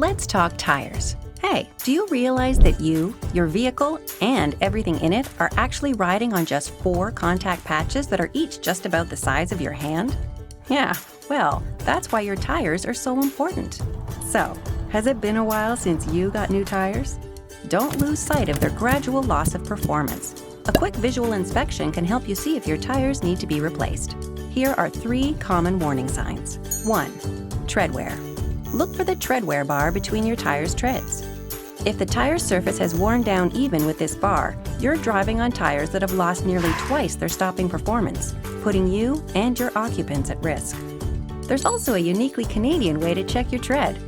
Let's talk tires. Hey, do you realize that you, your vehicle, and everything in it are actually riding on just 4 contact patches that are each just about the size of your hand? Yeah, well, that's why your tires are so important. So, has it been a while since you got new tires? Don't lose sight of their gradual loss of performance. A quick visual inspection can help you see if your tires need to be replaced. Here are 3 common warning signs. 1. Tread wear. Look for the tread wear bar between your tire's treads. If the tire surface has worn down even with this bar, you're driving on tires that have lost nearly twice their stopping performance, putting you and your occupants at risk. There's also a uniquely Canadian way to check your tread.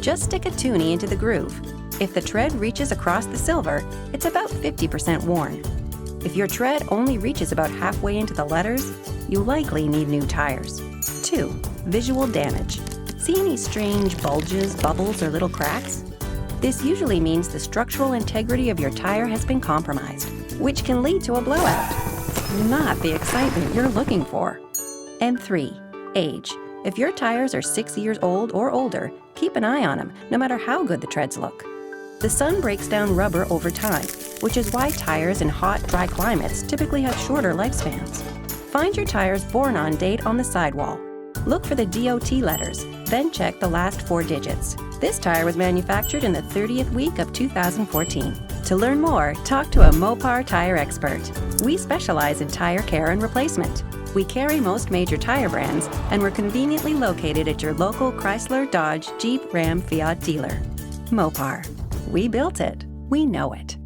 Just stick a toonie into the groove. If the tread reaches across the silver, it's about 50% worn. If your tread only reaches about halfway into the letters, you likely need new tires. 2. Visual damage. See any strange bulges, bubbles, or little cracks? This usually means the structural integrity of your tire has been compromised, which can lead to a blowout. Not the excitement you're looking for. And 3. Age. If your tires are 6 years old or older, keep an eye on them, no matter how good the treads look. The sun breaks down rubber over time, which is why tires in hot, dry climates typically have shorter lifespans. Find your tire's born-on date on the sidewall. Look for the DOT letters, then check the last 4 digits. This tire was manufactured in the 30th week of 2014. To learn more, talk to a Mopar tire expert. We specialize in tire care and replacement. We carry most major tire brands, and we're conveniently located at your local Chrysler, Dodge, Jeep, Ram, Fiat dealer. Mopar. We built it. We know it.